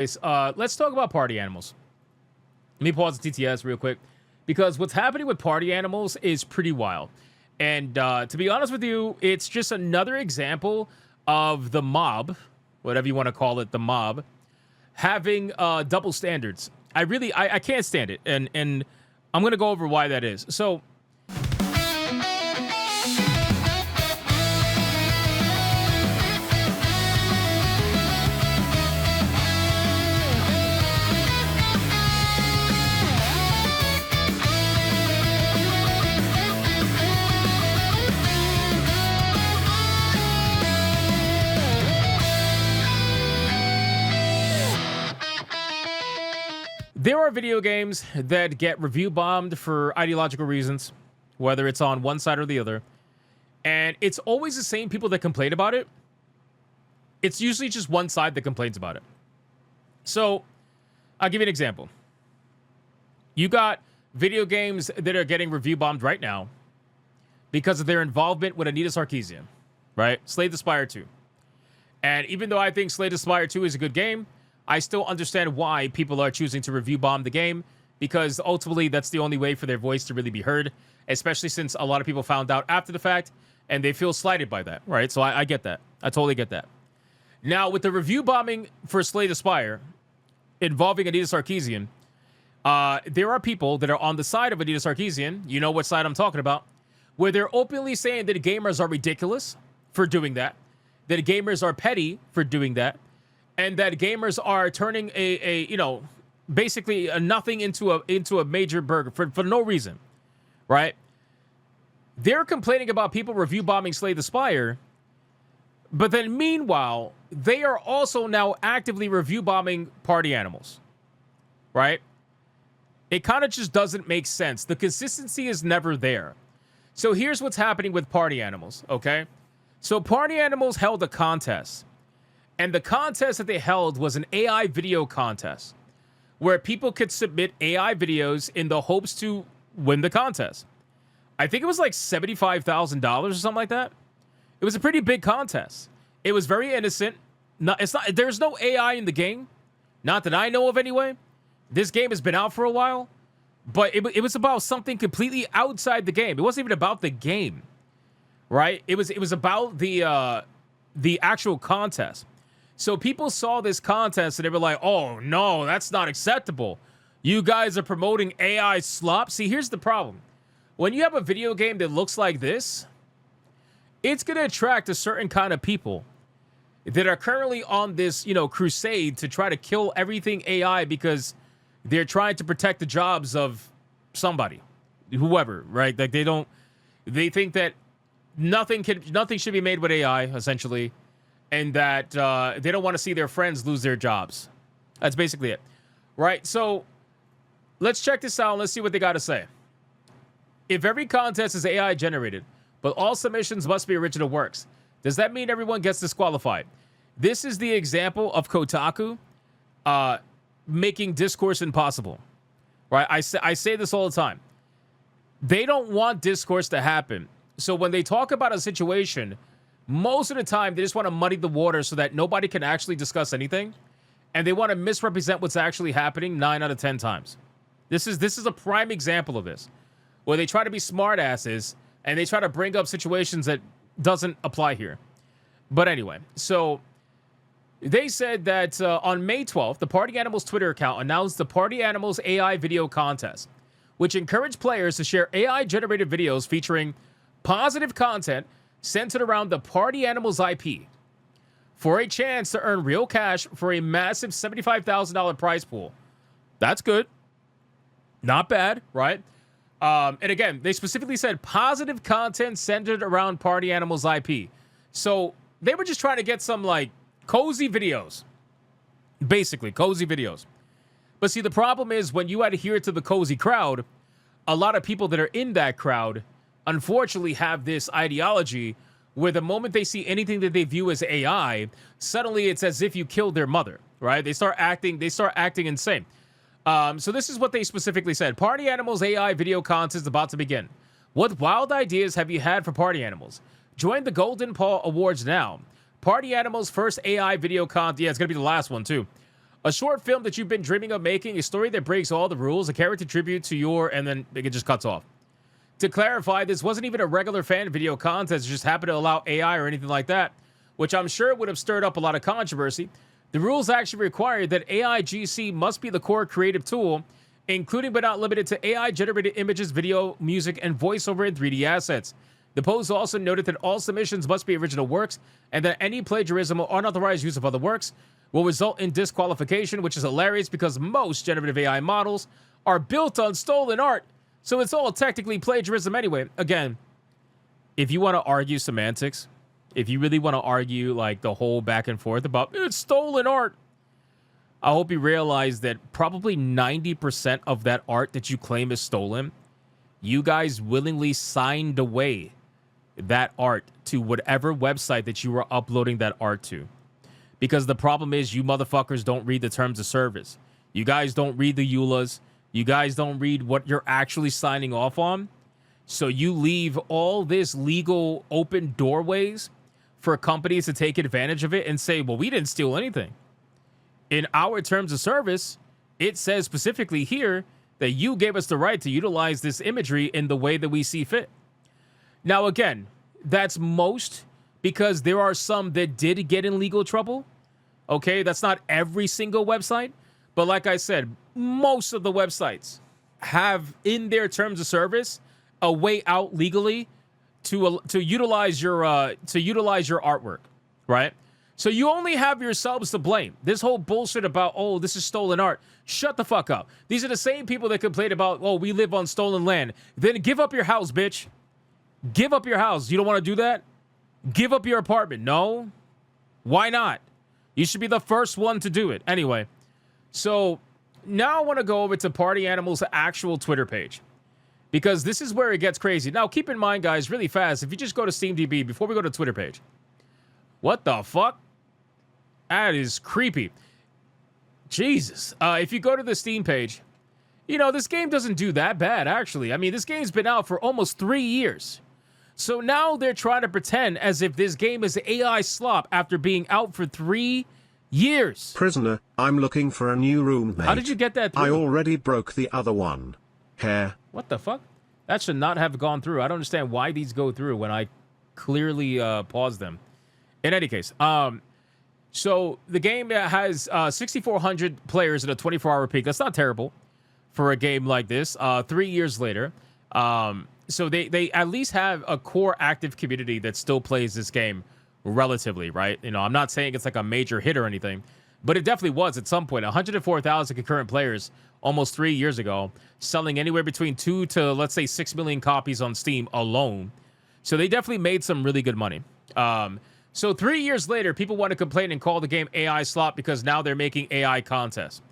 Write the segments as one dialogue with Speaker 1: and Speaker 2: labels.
Speaker 1: Let's talk about party animals. Let me pause the TTS real quick because what's happening with party animals is pretty wild. And to be honest with you, it's just another example of the mob, whatever you want to call it, the mob, having double standards. I can't stand it. And I'm going to go over why that is. So there are video games that get review bombed for ideological reasons, whether it's on one side or the other. And it's always the same people that complain about it. It's usually just one side that complains about it. So I'll give you an example. You got video games that are getting review bombed right now because of their involvement with Anita Sarkeesian, right? Slay the Spire 2. And even though I think Slay the Spire 2 is a good game, I still understand why people are choosing to review bomb the game, because ultimately that's the only way for their voice to really be heard, especially since a lot of people found out after the fact and they feel slighted by that, right? So I get that. I totally get that. Now, with the review bombing for Slay the Spire involving Anita Sarkeesian, there are people that are on the side of Anita Sarkeesian, you know what side I'm talking about, where they're openly saying that gamers are ridiculous for doing that gamers are petty for doing that, and that gamers are turning basically a nothing into a major burger for no reason, right? They're complaining about people review bombing Slay the Spire, but then meanwhile, they are also now actively review bombing party animals, right? It kind of just doesn't make sense. The consistency is never there. So here's what's happening with party animals, okay? So party animals held a contest. And the contest that they held was an AI video contest where people could submit AI videos in the hopes to win the contest. I think it was like $75,000 or something like that. It was a pretty big contest. It was very innocent. There's no AI in the game. Not that I know of anyway. This game has been out for a while, but it was about something completely outside the game. It wasn't even about the game, right? It was about the actual contest. So people saw this contest and they were like, oh, no, that's not acceptable. You guys are promoting AI slop. See, here's the problem. When you have a video game that looks like this, it's going to attract a certain kind of people that are currently on this, crusade to try to kill everything AI because they're trying to protect the jobs of somebody, whoever, right? Like they think that nothing should be made with AI, essentially. And that they don't want to see their friends lose their jobs. That's basically it, right? So let's check this out and let's see what they got to say. If every contest is AI generated, but all submissions must be original works, does that mean everyone gets disqualified? This is the example of Kotaku making discourse impossible, right? I say this all the time. They don't want discourse to happen. So when they talk about a situation, most of the time, they just want to muddy the water so that nobody can actually discuss anything. And they want to misrepresent what's actually happening 9 out of 10 times. This is a prime example of this, where they try to be smartasses and they try to bring up situations that doesn't apply here. But anyway, so they said that on May 12th, the Party Animals Twitter account announced the Party Animals AI video contest, which encouraged players to share AI-generated videos featuring positive content centered around the Party Animals IP for a chance to earn real cash for a massive $75,000 prize pool. That's good. Not bad, right? And again, they specifically said positive content centered around Party Animals IP. So they were just trying to get some like cozy videos. Basically, cozy videos. But see, the problem is when you adhere to the cozy crowd, a lot of people that are in that crowd unfortunately have this ideology where the moment they see anything that they view as AI, suddenly it's as if you killed their mother, right? They start acting insane. So this is what they specifically said. Party Animals AI video contest is about to begin. What wild ideas have you had for Party Animals? Join the Golden Paw Awards now. Party Animals' first AI video contest. Yeah, it's going to be the last one, too. A short film that you've been dreaming of making, a story that breaks all the rules, a character tribute to your, and then it just cuts off. To clarify, this wasn't even a regular fan video contest, it just happened to allow AI or anything like that, which I'm sure would have stirred up a lot of controversy. The rules actually require that AI GC must be the core creative tool, including but not limited to AI-generated images, video, music, and voiceover in 3D assets. The post also noted that all submissions must be original works, and that any plagiarism or unauthorized use of other works will result in disqualification, which is hilarious because most generative AI models are built on stolen art. So it's all technically plagiarism anyway. Again, if you want to argue semantics, if you really want to argue like the whole back and forth about it's stolen art, I hope you realize that probably 90% of that art that you claim is stolen, you guys willingly signed away that art to whatever website that you were uploading that art to. Because the problem is you motherfuckers don't read the terms of service. You guys don't read the EULAs. You guys don't read what you're actually signing off on. So you leave all this legal open doorways for companies to take advantage of it and say, well, we didn't steal anything. In our terms of service, it says specifically here that you gave us the right to utilize this imagery in the way that we see fit. Now, again, that's most because there are some that did get in legal trouble. Okay, that's not every single website. But like I said, most of the websites have in their terms of service a way out legally to utilize your artwork, right? So you only have yourselves to blame. This whole bullshit about, oh, this is stolen art. Shut the fuck up. These are the same people that complain about, oh, we live on stolen land. Then give up your house, bitch. Give up your house. You don't want to do that? Give up your apartment. No? Why not? You should be the first one to do it. Anyway, so now I want to go over to Party Animal's actual Twitter page, because this is where it gets crazy. Now, keep in mind, guys, really fast, if you just go to SteamDB before we go to Twitter page. What the fuck? That is creepy. Jesus. If you go to the Steam page, you know, this game doesn't do that bad, actually. I mean, this game's been out for almost 3 years. So now they're trying to pretend as if this game is AI slop after being out for 3 years.
Speaker 2: Prisoner, I'm looking for a new roommate.
Speaker 1: How did you get that through?
Speaker 2: I already broke the other one. Hair.
Speaker 1: What the fuck? That should not have gone through. I don't understand why these go through when I clearly paused them. In any case, so the game has 6,400 players in a 24-hour peak. That's not terrible for a game like this. 3 years later. So they at least have a core active community that still plays this game relatively, right? You know, I'm not saying it's like a major hit or anything, but it definitely was at some point. 104,000 concurrent players almost 3 years ago, selling anywhere between 2 to, let's say, 6 million copies on Steam alone. So they definitely made some really good money. So 3 years later, people want to complain and call the game AI slop because now they're making AI contests.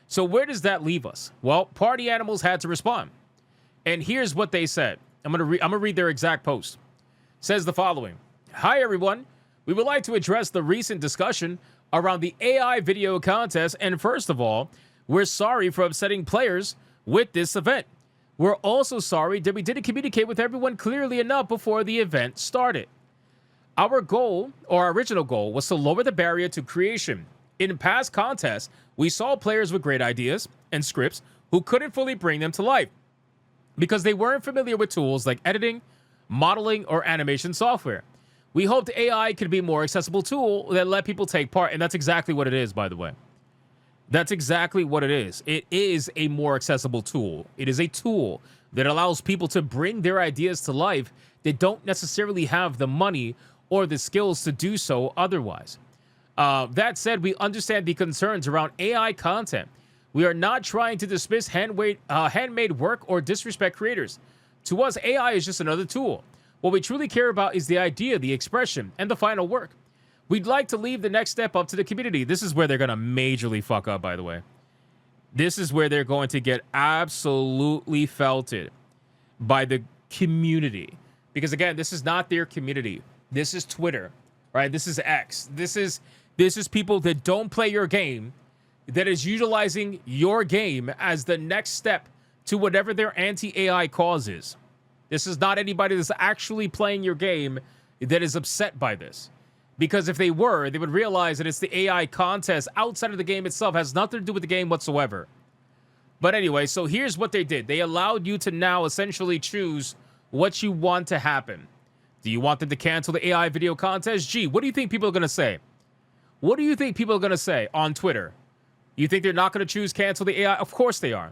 Speaker 1: So where does that leave us? Well, Party Animals had to respond. And here's what they said. I'm gonna read their exact post. It says the following. Hi, everyone. We would like to address the recent discussion around the AI video contest. And first of all, we're sorry for upsetting players with this event. We're also sorry that we didn't communicate with everyone clearly enough before the event started. Our goal, or our original goal, was to lower the barrier to creation. In past contests, we saw players with great ideas and scripts who couldn't fully bring them to life because they weren't familiar with tools like editing, modeling, or animation software. We hoped AI could be a more accessible tool that let people take part, and that's exactly what it is, by the way. That's exactly what it is. It is a more accessible tool. It is a tool that allows people to bring their ideas to life that don't necessarily have the money or the skills to do so otherwise. That said, we understand the concerns around AI content. We are not trying to dismiss handmade work or disrespect creators. To us, AI is just another tool. What we truly care about is the idea, the expression, and the final work. We'd like to leave the next step up to the community. This is where they're going to majorly fuck up, by the way. This is where they're going to get absolutely felted by the community. Because, again, this is not their community. This is Twitter, right? This is X. This is people that don't play your game, that is utilizing your game as the next step to whatever their anti-AI cause is. This is not anybody that's actually playing your game that is upset by this. Because if they were, they would realize that it's the AI contest outside of the game itself, has nothing to do with the game whatsoever. But anyway, so here's what they did. They allowed you to now essentially choose what you want to happen. Do you want them to cancel the AI video contest? Gee, what do you think people are going to say? What do you think people are going to say on Twitter? You think they're not going to choose cancel the AI? Of course they are.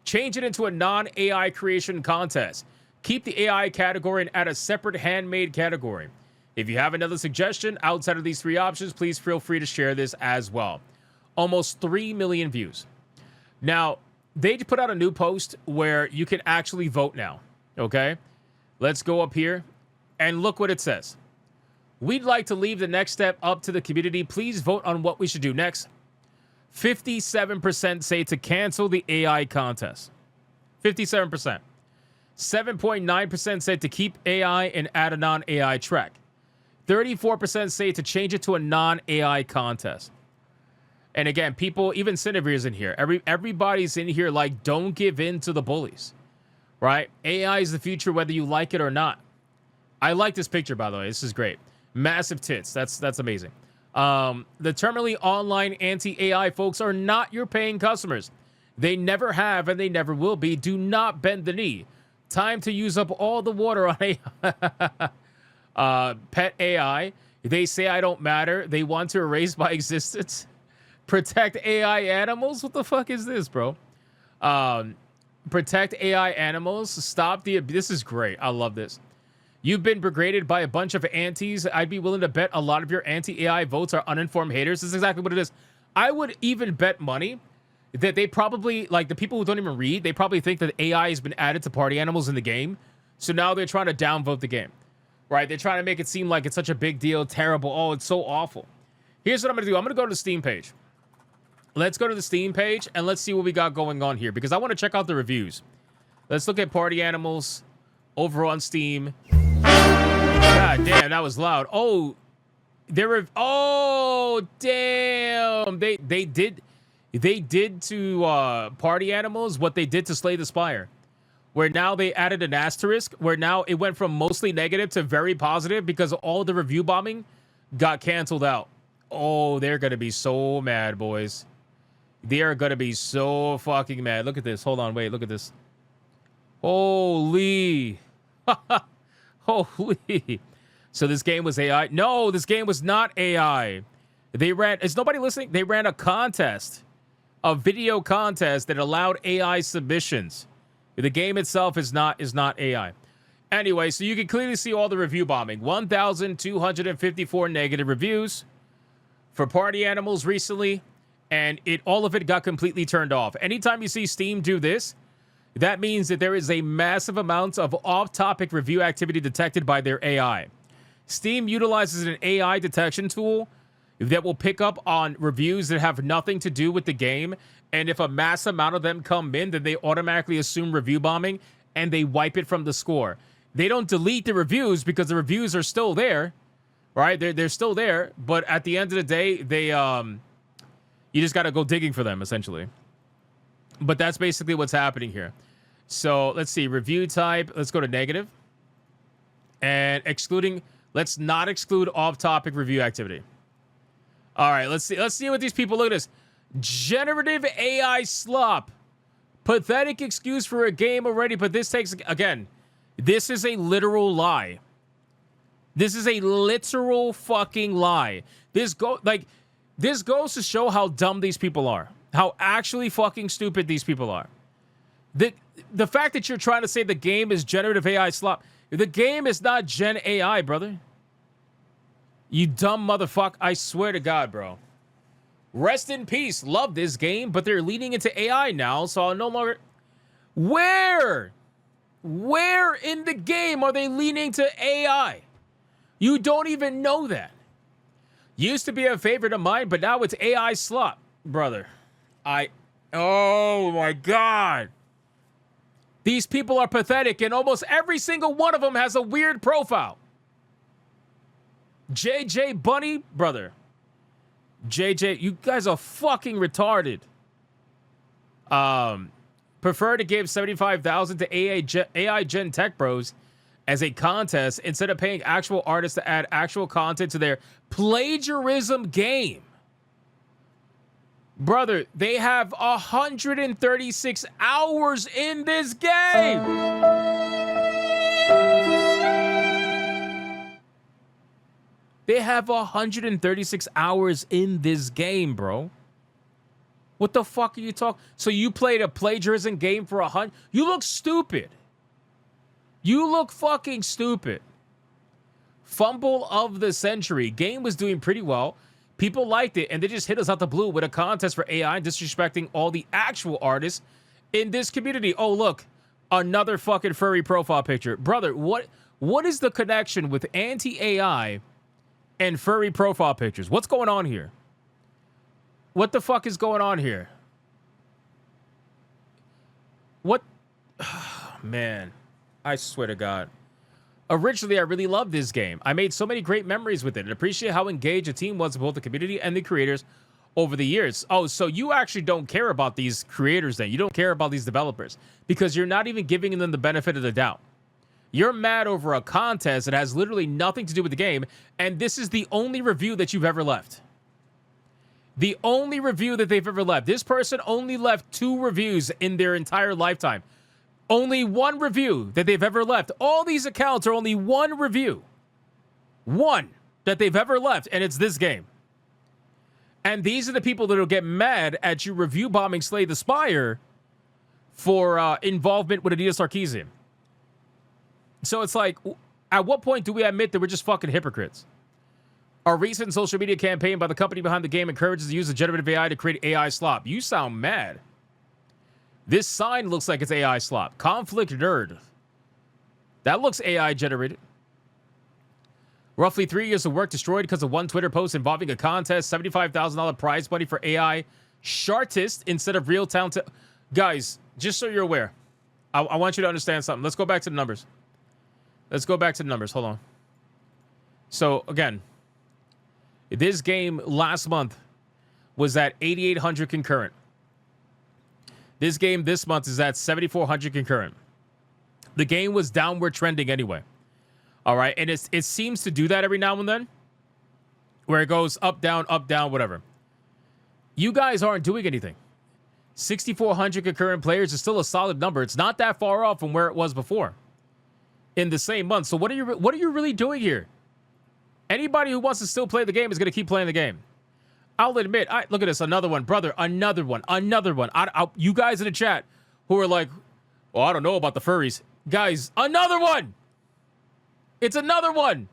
Speaker 1: Change it into a non-AI creation contest. Keep the AI category and add a separate handmade category. If you have another suggestion outside of these three options, please feel free to share this as well. Almost 3 million views. Now, they put out a new post where you can actually vote now, okay? Let's go up here and look what it says. We'd like to leave the next step up to the community. Please vote on what we should do next. 57% say to cancel the AI contest. 57%. 7.9% said to keep AI and add a non-AI track. 34% say to change it to a non-AI contest. And again, people, even Cinevere's in here. Everybody's in here like, don't give in to the bullies, right? AI is the future, whether you like it or not. I like this picture, by the way. This is great. Massive tits. That's amazing. The terminally online anti-AI folks are not your paying customers. They never have and they never will be. Do not bend the knee. Time to use up all the water on AI. Pet AI. They say I don't matter. They want to erase my existence. Protect AI animals. What the fuck is this, bro? Protect AI animals. Stop the... This is great. I love this. You've been degraded by a bunch of antis. I'd be willing to bet a lot of your anti-AI votes are uninformed haters. This is exactly what it is. I would even bet money that they probably, like the people who don't even read, they probably think that AI has been added to party animals in the game. So now they're trying to downvote the game, right? They're trying to make it seem like it's such a big deal, terrible. Oh, it's so awful. Here's what I'm going to do. I'm going to go to the Steam page. Let's go to the Steam page and let's see what we got going on here because I want to check out the reviews. Let's look at party animals over on Steam. God damn, that was loud. Oh, oh, damn. They did to party animals what they did to Slay the Spire, where now they added an asterisk, where now it went from mostly negative to very positive because all the review bombing got canceled out. Oh, they're going to be so mad, boys. They are going to be so fucking mad. Look at this. Hold on. Wait, look at this. Holy. Holy. So this game was AI? No, this game was not AI. They ran... Is nobody listening? They ran a contest. A video contest that allowed AI submissions. The game itself is not AI. Anyway, so you can clearly see all the review bombing. 1,254 negative reviews for party animals recently, and all of it got completely turned off. Anytime you see Steam do this, that means that there is a massive amount of off-topic review activity detected by their AI. Steam utilizes an AI detection tool that will pick up on reviews that have nothing to do with the game, and if a mass amount of them come in, then they automatically assume review bombing, and they wipe it from the score. They don't delete the reviews because the reviews are still there, right? They're still there, but at the end of the day, they you just got to go digging for them, essentially. But that's basically what's happening here. So let's see, review type. Let's go to negative. And excluding, let's not exclude off-topic review activity. All right, let's see what these people, look at this. Generative AI slop. Pathetic excuse for a game already, but this takes, again, this is a literal lie. This is a literal fucking lie. This goes to show how dumb these people are. How actually fucking stupid these people are. The fact that you're trying to say the game is generative AI slop. The game is not Gen AI, brother. You dumb motherfucker. I swear to God, bro. Rest in peace. Love this game, but they're leaning into AI now, so I'll no longer... Where in the game are they leaning to AI? You don't even know that. Used to be a favorite of mine, but now it's AI slop, brother. Oh my God. These people are pathetic, and almost every single one of them has a weird profile. JJ Bunny, brother. JJ, you guys are fucking retarded. Prefer to give $75,000 to AI Gen Tech Bros as a contest instead of paying actual artists to add actual content to their plagiarism game. Brother, they have 136 hours in this game. They have 136 hours in this game, bro. What the fuck are you talking? So you played a plagiarism game for 100? You look stupid. You look fucking stupid. Fumble of the century. Game was doing pretty well. People liked it, and they just hit us out the blue with a contest for AI, disrespecting all the actual artists in this community. Oh, look. Another fucking furry profile picture. Brother, what is the connection with anti-AI and furry profile pictures? What's going on here? What the fuck is going on here? What? Man, I swear to God. Originally, I really loved this game. I made so many great memories with it and appreciate how engaged the team was with both the community and the creators over the years. Oh, so you actually don't care about these creators then. You don't care about these developers because you're not even giving them the benefit of the doubt. You're mad over a contest that has literally nothing to do with the game, and this is the only review that you've ever left. The only review that they've ever left. This person only left 2 reviews in their entire lifetime. Only 1 review that they've ever left. All these accounts are only 1 review. 1 that they've ever left, and it's this game. And these are the people that will get mad at you review bombing Slay the Spire for involvement with Adidas Sarkeesian. So it's like, at what point do we admit that we're just fucking hypocrites? A recent social media campaign by the company behind the game encourages the use of generative AI to create AI slop. You sound mad. This sign looks like it's AI slop. Conflict nerd. That looks AI generated. Roughly 3 years of work destroyed because of one Twitter post involving a contest. $75,000 prize money for AI shartist instead of real talent. Guys, just so you're aware, I want you to understand something. Let's go back to the numbers. Hold on. So, again, this game last month was at 8,800 concurrent. This game this month is at 7,400 concurrent. The game was downward trending anyway. All right, and it seems to do that every now and then, where it goes up, down, whatever. You guys aren't doing anything. 6,400 concurrent players is still a solid number. It's not that far off from where it was before in the same month. So what are you really doing here? Anybody who wants to still play the game is going to keep playing the game. I'll admit, look at this, another one, brother, another one. You guys in the chat who are like, well, I don't know about the furries. Guys, another one. It's another one.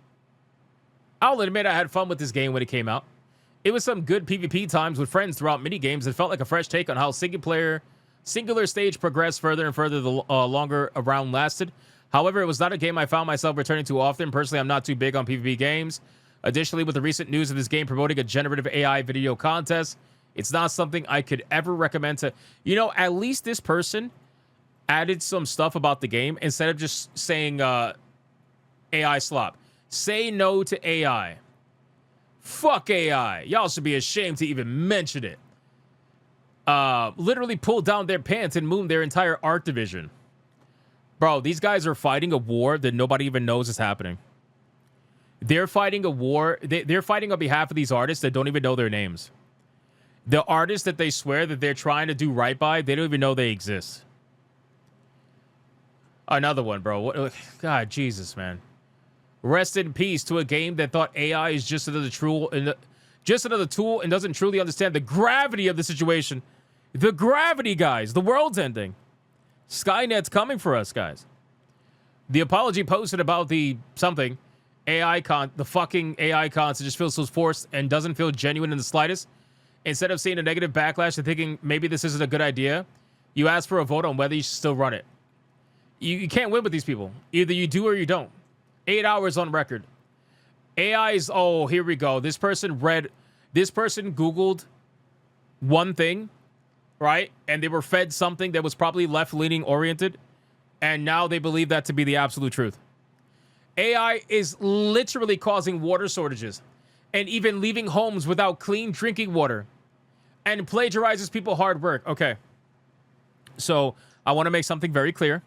Speaker 1: I'll admit I had fun with this game when it came out. It was some good PvP times with friends throughout mini games. It felt like a fresh take on how singular stage progressed further and further the longer a round lasted. However, it was not a game I found myself returning to often. Personally, I'm not too big on PvP games. Additionally, with the recent news of this game promoting a generative AI video contest, it's not something I could ever recommend to... You know, at least this person added some stuff about the game instead of just saying AI slop. Say no to AI. Fuck AI. Y'all should be ashamed to even mention it. Literally pulled down their pants and mooned their entire art division. Bro, these guys are fighting a war that nobody even knows is happening. They're fighting a war. They're fighting on behalf of these artists that don't even know their names. The artists that they swear that they're trying to do right by, they don't even know they exist. Another one, bro. God, Jesus, man. Rest in peace to a game that thought AI is just another tool and doesn't truly understand the gravity of the situation. The gravity, guys. The world's ending. Skynet's coming for us, guys. The apology posted about the something the fucking AI concept just feels so forced and doesn't feel genuine in the slightest. Instead of seeing a negative backlash and thinking maybe this isn't a good idea, you ask for a vote on whether you should still run it. You can't win with these people. Either you do or you don't. 8 hours on record. AI's, oh, here we go. This person Googled one thing, right? And they were fed something that was probably left-leaning oriented. And now they believe that to be the absolute truth. AI is literally causing water shortages and even leaving homes without clean drinking water and plagiarizes people's hard work. Okay. So I want to make something very clear.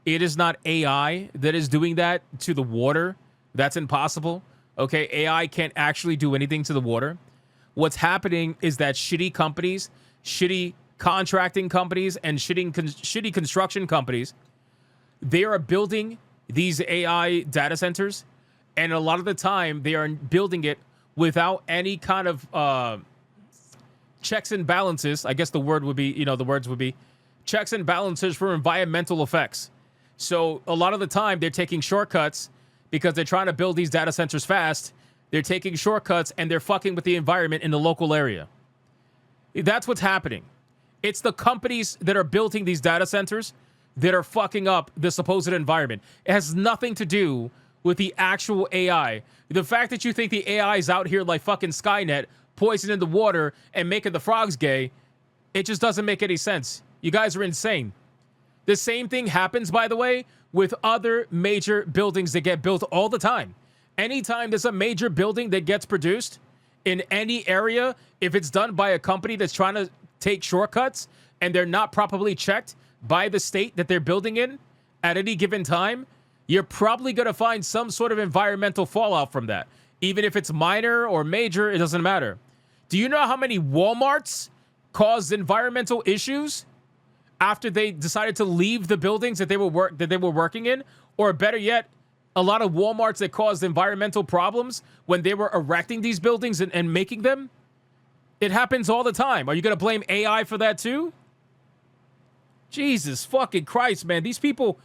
Speaker 1: It is not AI that is doing that to the water. That's impossible. Okay, AI can't actually do anything to the water. What's happening is that shitty companies, shitty contracting companies, and shitty construction companies, they are building these AI data centers, and a lot of the time they are building it without any kind of checks and balances. I guess the words would be checks and balances for environmental effects. So a lot of the time they're taking shortcuts because they're trying to build these data centers fast. They're taking shortcuts and they're fucking with the environment in the local area. That's what's happening. It's the companies that are building these data centers that are fucking up the supposed environment. It has nothing to do with the actual AI. The fact that you think the AI is out here like fucking Skynet, poisoning the water and making the frogs gay, it just doesn't make any sense. You guys are insane. The same thing happens, by the way, with other major buildings that get built all the time. Anytime there's a major building that gets produced in any area, if it's done by a company that's trying to take shortcuts and they're not properly checked by the state that they're building in at any given time, you're probably going to find some sort of environmental fallout from that. Even if it's minor or major, it doesn't matter. Do you know how many Walmarts caused environmental issues after they decided to leave the buildings that they were working in? Or better yet, a lot of Walmarts that caused environmental problems when they were erecting these buildings and making them? It happens all the time. Are you going to blame AI for that too? Jesus fucking Christ, man. These people,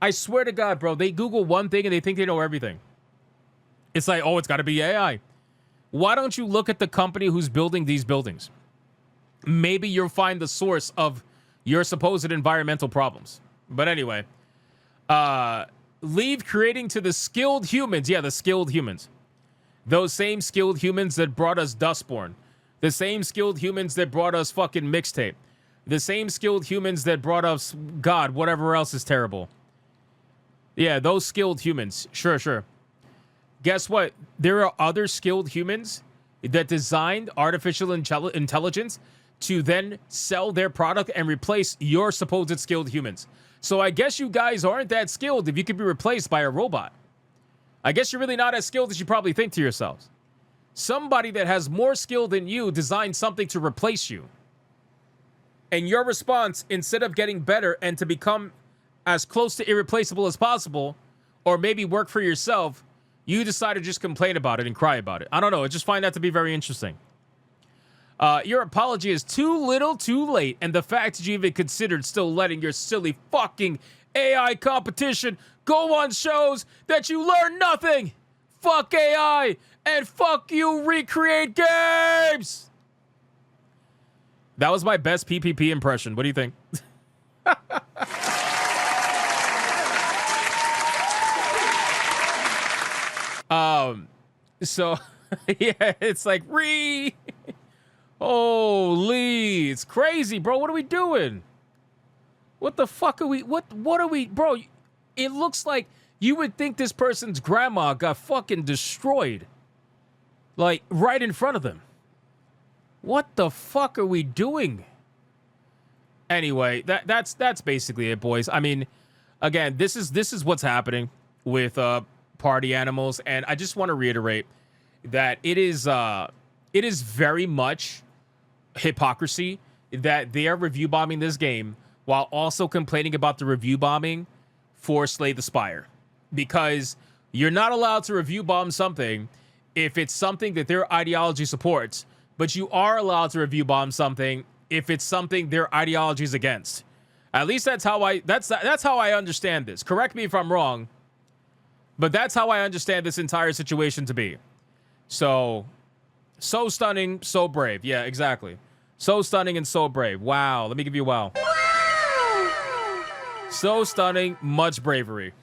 Speaker 1: I swear to God, bro, they Google one thing and they think they know everything. It's like, oh, it's got to be AI. Why don't you look at the company who's building these buildings? Maybe you'll find the source of your supposed environmental problems. But anyway, leave creating to the skilled humans. Yeah, the skilled humans. Those same skilled humans that brought us Dustborn. The same skilled humans that brought us fucking Mixtape. The same skilled humans that brought us, God, whatever else is terrible. Yeah, those skilled humans. Sure. Guess what? There are other skilled humans that designed artificial intelligence to then sell their product and replace your supposed skilled humans. So I guess you guys aren't that skilled if you could be replaced by a robot. I guess you're really not as skilled as you probably think to yourselves. Somebody that has more skill than you designed something to replace you. And your response, instead of getting better and to become as close to irreplaceable as possible, or maybe work for yourself, you decide to just complain about it and cry about it. I don't know. I just find that to be very interesting. Your apology is too little too late, and the fact that you even considered still letting your silly fucking AI competition go on shows that you learn nothing. Fuck AI, and fuck you, Recreate Games. That was my best PPP impression. What do you think? So yeah, it's like holy, it's crazy, bro. What are we doing? What the fuck are we? What are we, bro? It looks like you would think this person's grandma got fucking destroyed, like right in front of them. What the fuck are we doing? Anyway, that's basically it, boys. I mean, again, this is what's happening with party animals, and I just want to reiterate that it is very much hypocrisy that they are review bombing this game while also complaining about the review bombing for Slay the Spire, because you're not allowed to review bomb something if it's something that their ideology supports, but you are allowed to review bomb something if it's something their ideology is against. At least that's how I understand this. Correct me if I'm wrong, but that's how I understand this entire situation to be. So stunning, so brave. Yeah, exactly. So stunning and so brave. Wow. Let me give you a wow. So stunning, much bravery.